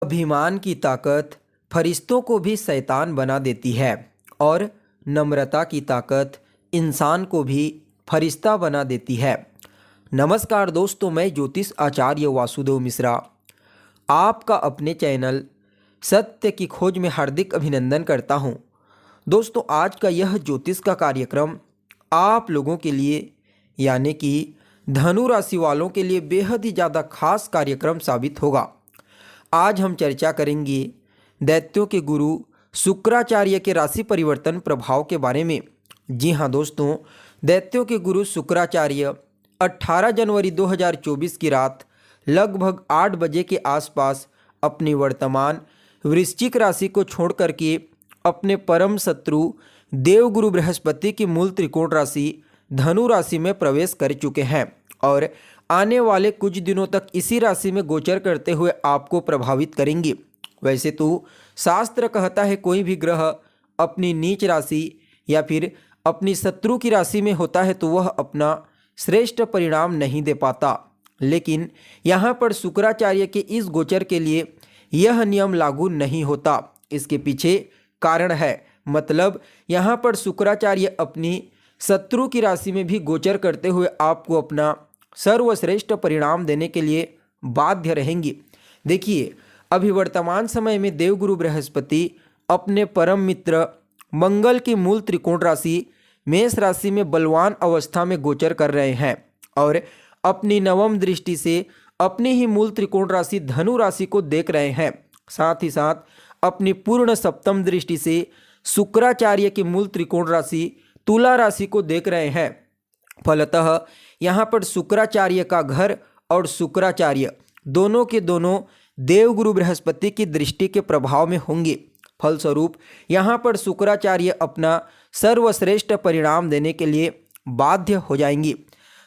अभिमान की ताकत फरिश्तों को भी शैतान बना देती है और नम्रता की ताकत इंसान को भी फरिश्ता बना देती है। नमस्कार दोस्तों, मैं ज्योतिष आचार्य वासुदेव मिश्रा आपका अपने चैनल सत्य की खोज में हार्दिक अभिनंदन करता हूं। दोस्तों, आज का यह ज्योतिष का कार्यक्रम आप लोगों के लिए यानी कि धनु राशि वालों के लिए बेहद ही ज़्यादा खास कार्यक्रम साबित होगा। आज हम चर्चा करेंगे दैत्यों के गुरु शुक्राचार्य के राशि परिवर्तन प्रभाव के बारे में। जी हाँ दोस्तों, दैत्यों के गुरु शुक्राचार्य 18 जनवरी 2024 की रात लगभग 8 बजे के आसपास अपनी वर्तमान वृश्चिक राशि को छोड़ करके अपने परम शत्रु देवगुरु बृहस्पति की मूल त्रिकोण राशि धनु राशि में प्रवेश कर चुके हैं और आने वाले कुछ दिनों तक इसी राशि में गोचर करते हुए आपको प्रभावित करेंगे। वैसे तो शास्त्र कहता है कोई भी ग्रह अपनी नीच राशि या फिर अपनी शत्रु की राशि में होता है तो वह अपना श्रेष्ठ परिणाम नहीं दे पाता, लेकिन यहाँ पर शुक्राचार्य के इस गोचर के लिए यह नियम लागू नहीं होता। इसके पीछे कारण है, मतलब यहाँ पर शुक्राचार्य अपनी शत्रु की राशि में भी गोचर करते हुए आपको अपना सर्वश्रेष्ठ परिणाम देने के लिए बाध्य रहेंगे। देखिए, अभी वर्तमान समय में देवगुरु बृहस्पति अपने परम मित्र मंगल की मूल त्रिकोण राशि मेष राशि में बलवान अवस्था में गोचर कर रहे हैं और अपनी नवम दृष्टि से अपनी ही मूल त्रिकोण राशि धनु राशि को देख रहे हैं। साथ ही साथ अपनी पूर्ण सप्तम दृष्टि से शुक्राचार्य की मूल त्रिकोण राशि तुला राशि को देख रहे हैं। फलतः यहाँ पर शुक्राचार्य का घर और शुक्राचार्य दोनों के दोनों देवगुरु बृहस्पति की दृष्टि के प्रभाव में होंगे। फलस्वरूप यहाँ पर शुक्राचार्य अपना सर्वश्रेष्ठ परिणाम देने के लिए बाध्य हो जाएंगे।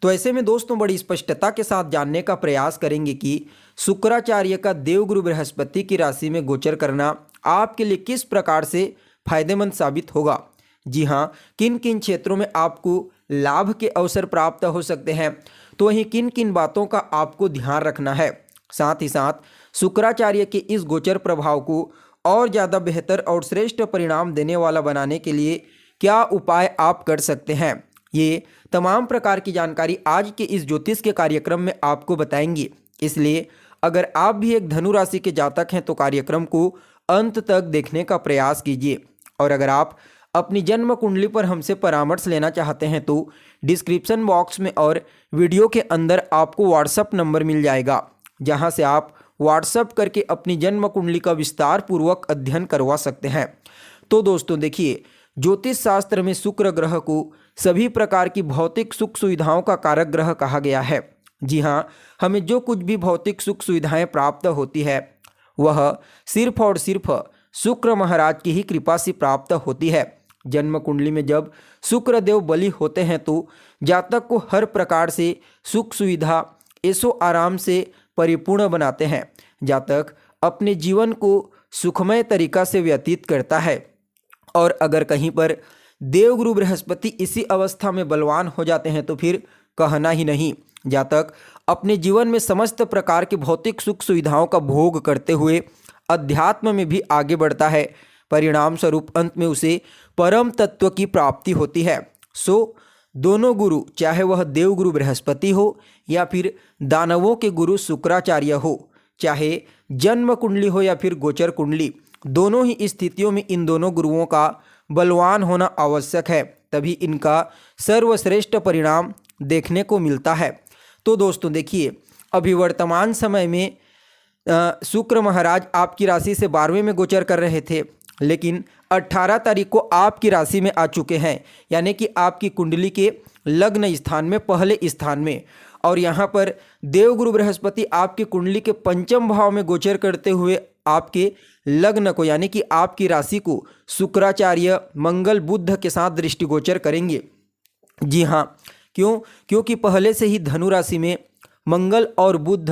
तो ऐसे में दोस्तों बड़ी स्पष्टता के साथ जानने का प्रयास करेंगे कि शुक्राचार्य का देवगुरु बृहस्पति की राशि में गोचर करना आपके लिए किस प्रकार से फायदेमंद साबित होगा। जी हाँ, किन किन क्षेत्रों में आपको लाभ के अवसर प्राप्त हो सकते हैं, तो वहीं किन किन बातों का आपको ध्यान रखना है। साथ ही साथ शुक्राचार्य के इस गोचर प्रभाव को और ज़्यादा बेहतर और श्रेष्ठ परिणाम देने वाला बनाने के लिए क्या उपाय आप कर सकते हैं, ये तमाम प्रकार की जानकारी आज के इस ज्योतिष के कार्यक्रम में आपको बताएंगे। इसलिए अगर आप भी एक धनु राशि के जातक हैं तो कार्यक्रम को अंत तक देखने का प्रयास कीजिए। और अगर आप अपनी जन्म कुंडली पर हमसे परामर्श लेना चाहते हैं तो डिस्क्रिप्शन बॉक्स में और वीडियो के अंदर आपको व्हाट्सएप नंबर मिल जाएगा, जहां से आप व्हाट्सएप करके अपनी जन्म कुंडली का विस्तार पूर्वक अध्ययन करवा सकते हैं। तो दोस्तों देखिए, ज्योतिष शास्त्र में शुक्र ग्रह को सभी प्रकार की भौतिक सुख सुविधाओं का कारक ग्रह कहा गया है। जी हाँ, हमें जो कुछ भी भौतिक सुख सुविधाएं प्राप्त होती है वह सिर्फ और सिर्फ शुक्र महाराज की ही कृपा से प्राप्त होती है। जन्म कुंडली में जब शुक्र देव बली होते हैं तो जातक को हर प्रकार से सुख सुविधा ऐशो आराम से परिपूर्ण बनाते हैं। जातक अपने जीवन को सुखमय तरीका से व्यतीत करता है और अगर कहीं पर देवगुरु बृहस्पति इसी अवस्था में बलवान हो जाते हैं तो फिर कहना ही नहीं। जातक अपने जीवन में समस्त प्रकार के भौतिक सुख सुविधाओं का भोग करते हुए अध्यात्म में भी आगे बढ़ता है। परिणाम स्वरूप अंत में उसे परम तत्व की प्राप्ति होती है। सो दोनों गुरु, चाहे वह देवगुरु बृहस्पति हो या फिर दानवों के गुरु शुक्राचार्य हो, चाहे जन्म कुंडली हो या फिर गोचर कुंडली, दोनों ही स्थितियों में इन दोनों गुरुओं का बलवान होना आवश्यक है, तभी इनका सर्वश्रेष्ठ परिणाम देखने को मिलता है। तो दोस्तों देखिए, अभी वर्तमान समय में शुक्र महाराज आपकी राशि से 12वें में गोचर कर रहे थे, लेकिन 18 तारीख को आपकी राशि में आ चुके हैं, यानी कि आपकी कुंडली के लग्न स्थान में पहले स्थान में। और यहाँ पर देवगुरु बृहस्पति आपकी कुंडली के पंचम भाव में गोचर करते हुए आपके लग्न को यानी कि आपकी राशि को शुक्राचार्य मंगल बुध के साथ दृष्टिगोचर करेंगे। जी हाँ, क्योंकि पहले से ही धनु राशि में मंगल और बुध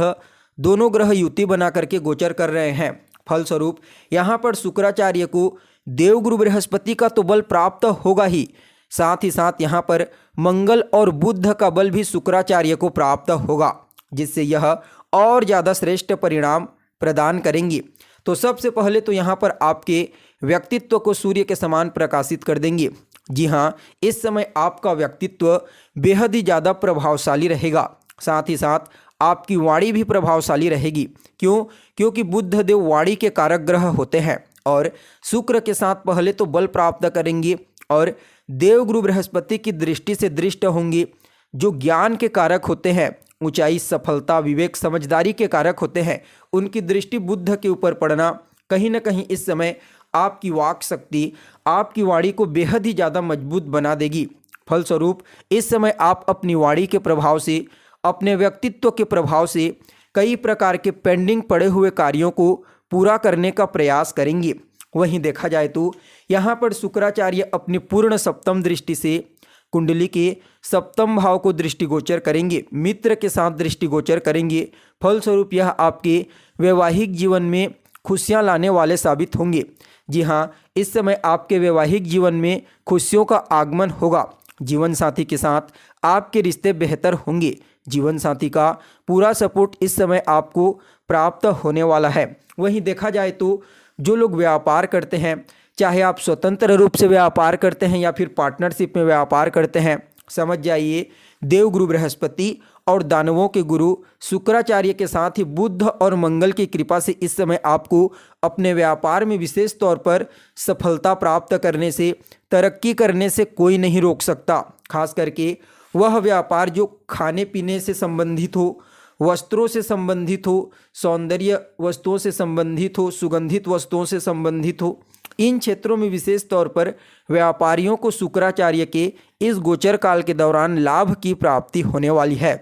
दोनों ग्रह युति बना करके गोचर कर रहे हैं। फलस्वरूप यहाँ पर शुक्राचार्य को देवगुरु बृहस्पति का तो बल प्राप्त होगा ही, साथ ही साथ यहाँ पर मंगल और बुध का बल भी शुक्राचार्य को प्राप्त होगा, जिससे यह और ज़्यादा श्रेष्ठ परिणाम प्रदान करेंगे। तो सबसे पहले तो यहाँ पर आपके व्यक्तित्व को सूर्य के समान प्रकाशित कर देंगे। जी हाँ, इस समय आपका व्यक्तित्व बेहद ही ज़्यादा प्रभावशाली रहेगा। साथ ही साथ आपकी वाणी भी प्रभावशाली रहेगी। क्यों? क्योंकि बुध देव वाणी के कारक ग्रह होते हैं और शुक्र के साथ पहले तो बल प्राप्त करेंगे और देवगुरु बृहस्पति की दृष्टि से दृष्ट होंगे। जो ज्ञान के कारक होते हैं, ऊंचाई, सफलता, विवेक, समझदारी के कारक होते हैं, उनकी दृष्टि बुध के ऊपर पड़ना कहीं ना कहीं इस समय आपकी वाक शक्ति, आपकी वाणी को बेहद ही ज़्यादा मजबूत बना देगी। फलस्वरूप इस समय आप अपनी वाणी के प्रभाव से, अपने व्यक्तित्व के प्रभाव से कई प्रकार के पेंडिंग पड़े हुए कार्यों को पूरा करने का प्रयास करेंगे। वहीं देखा जाए तो यहाँ पर शुक्राचार्य अपनी पूर्ण सप्तम दृष्टि से कुंडली के सप्तम भाव को दृष्टिगोचर करेंगे, मित्र के साथ दृष्टिगोचर करेंगे। फलस्वरूप यह आपके वैवाहिक जीवन में खुशियाँ लाने वाले साबित होंगे। जी हाँ, इस समय आपके वैवाहिक जीवन में खुशियों का आगमन होगा। जीवन साथी के साथ आपके रिश्ते बेहतर होंगे। जीवन साथी का पूरा सपोर्ट इस समय आपको प्राप्त होने वाला है। वहीं देखा जाए तो जो लोग व्यापार करते हैं, चाहे आप स्वतंत्र रूप से व्यापार करते हैं या फिर पार्टनरशिप में व्यापार करते हैं, समझ जाइए देवगुरु बृहस्पति और दानवों के गुरु शुक्राचार्य के साथ ही बुध और मंगल की कृपा से इस समय आपको अपने व्यापार में विशेष तौर पर सफलता प्राप्त करने से, तरक्की करने से कोई नहीं रोक सकता। खास करके वह व्यापार जो खाने पीने से संबंधित हो, वस्त्रों से संबंधित हो, सौंदर्य वस्तुओं से संबंधित हो, सुगंधित वस्तुओं से संबंधित हो, इन क्षेत्रों में विशेष तौर पर व्यापारियों को शुक्राचार्य के इस गोचर काल के दौरान लाभ की प्राप्ति होने वाली है।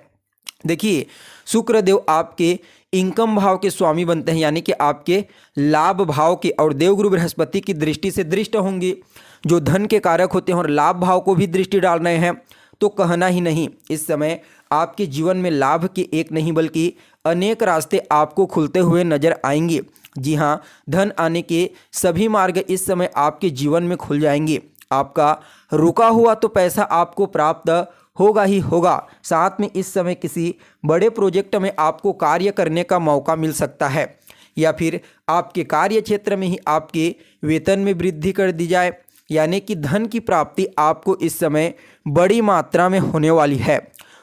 देखिए, शुक्रदेव आपके इनकम भाव के स्वामी बनते हैं, यानी कि आपके लाभ भाव के, और देवगुरु बृहस्पति की दृष्टि से दृष्ट होंगे, जो धन के कारक होते हैं, और लाभ भाव को भी दृष्टि डाल रहे हैं। तो कहना ही नहीं, इस समय आपके जीवन में लाभ के एक नहीं बल्कि अनेक रास्ते आपको खुलते हुए नजर आएंगे। जी हाँ, धन आने के सभी मार्ग इस समय आपके जीवन में खुल जाएंगे। आपका रुका हुआ तो पैसा आपको प्राप्त होगा ही होगा। साथ में इस समय किसी बड़े प्रोजेक्ट में आपको कार्य करने का मौका मिल सकता है, या फिर आपके कार्य क्षेत्र में ही आपके वेतन में वृद्धि कर दी जाए, यानी कि धन की प्राप्ति आपको इस समय बड़ी मात्रा में होने वाली है।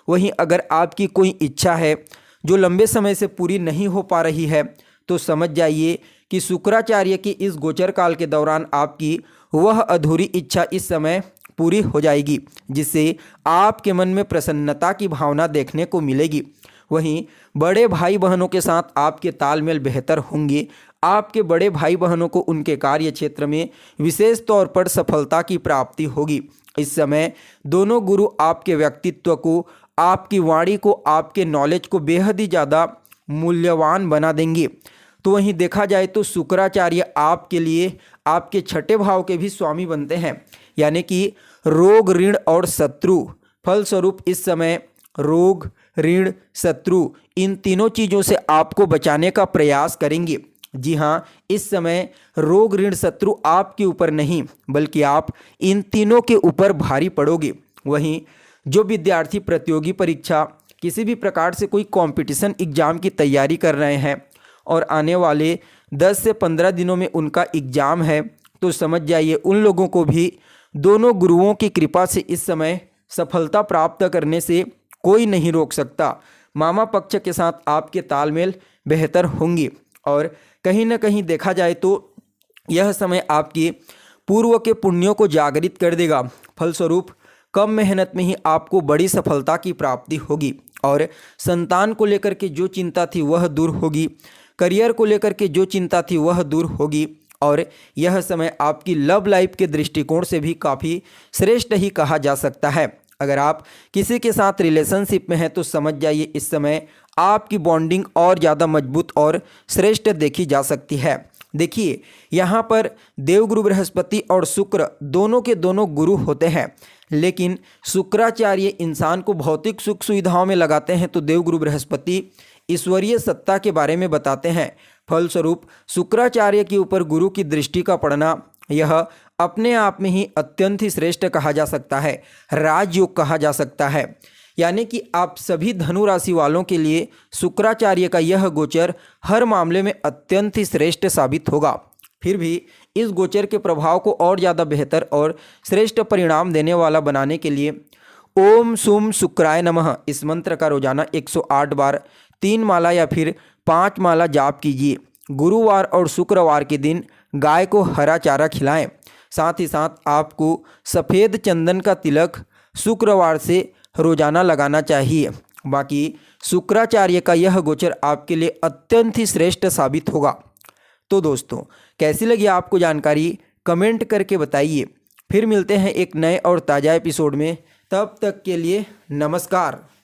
वहीं अगर आपकी कोई इच्छा है जो लंबे समय से पूरी नहीं हो पा रही है, तो समझ जाइए कि शुक्राचार्य की इस गोचर काल के दौरान आपकी वह अधूरी इच्छा इस समय पूरी हो जाएगी, जिससे आपके मन में प्रसन्नता की भावना देखने को मिलेगी। वहीं बड़े भाई बहनों के साथ आपके तालमेल बेहतर होंगे। आपके बड़े भाई बहनों को उनके कार्य क्षेत्र में विशेष तौर पर सफलता की प्राप्ति होगी। इस समय दोनों गुरु आपके व्यक्तित्व को, आपकी वाणी को, आपके नॉलेज को बेहद ही ज़्यादा मूल्यवान बना देंगे। तो वहीं देखा जाए तो शुक्राचार्य आपके लिए आपके छठे भाव के भी स्वामी बनते हैं, यानी कि रोग, ऋण और शत्रु। फलस्वरूप इस समय रोग, ऋण, शत्रु, इन तीनों चीज़ों से आपको बचाने का प्रयास करेंगे। जी हाँ, इस समय रोग, ऋण, शत्रु आपके ऊपर नहीं बल्कि आप इन तीनों के ऊपर भारी पड़ोगे। वहीं जो विद्यार्थी प्रतियोगी परीक्षा, किसी भी प्रकार से कोई कंपटीशन एग्जाम की तैयारी कर रहे हैं और आने वाले 10 से 15 दिनों में उनका एग्जाम है, तो समझ जाइए उन लोगों को भी दोनों गुरुओं की कृपा से इस समय सफलता प्राप्त करने से कोई नहीं रोक सकता। मामा पक्ष के साथ आपके तालमेल बेहतर होंगे और कहीं ना कहीं देखा जाए तो यह समय आपके पूर्व के पुण्यों को जागृत कर देगा। फलस्वरूप कम मेहनत में ही आपको बड़ी सफलता की प्राप्ति होगी और संतान को लेकर के जो चिंता थी वह दूर होगी, करियर को लेकर के जो चिंता थी वह दूर होगी और यह समय आपकी लव लाइफ के दृष्टिकोण से भी काफ़ी श्रेष्ठ ही कहा जा सकता है। अगर आप किसी के साथ रिलेशनशिप में हैं तो समझ जाइए इस समय आपकी बॉन्डिंग और ज़्यादा मजबूत और श्रेष्ठ देखी जा सकती है। देखिए, यहाँ पर देवगुरु बृहस्पति और शुक्र दोनों के दोनों गुरु होते हैं, लेकिन शुक्राचार्य इंसान को भौतिक सुख सुविधाओं में लगाते हैं तो देवगुरु बृहस्पति ईश्वरीय सत्ता के बारे में बताते हैं। फलस्वरूप शुक्राचार्य के ऊपर गुरु की दृष्टि का पड़ना यह अपने आप में ही अत्यंत ही श्रेष्ठ कहा जा सकता है, राजयोग कहा जा सकता है। यानी कि आप सभी धनु राशि वालों के लिए शुक्राचार्य का यह गोचर हर मामले में अत्यंत ही श्रेष्ठ साबित होगा। फिर भी इस गोचर के प्रभाव को और ज़्यादा बेहतर और श्रेष्ठ परिणाम देने वाला बनाने के लिए ओम सुम शुक्राय नमः इस मंत्र का रोजाना 108 बार 3 माला या फिर 5 माला जाप कीजिए। गुरुवार और शुक्रवार के दिन गाय को हरा चारा खिलाएं। साथ ही साथ आपको सफ़ेद चंदन का तिलक शुक्रवार से रोजाना लगाना चाहिए। बाकी शुक्राचार्य का यह गोचर आपके लिए अत्यंत ही श्रेष्ठ साबित होगा। तो दोस्तों, कैसी लगी आपको जानकारी कमेंट करके बताइए। फिर मिलते हैं एक नए और ताज़ा एपिसोड में। तब तक के लिए नमस्कार।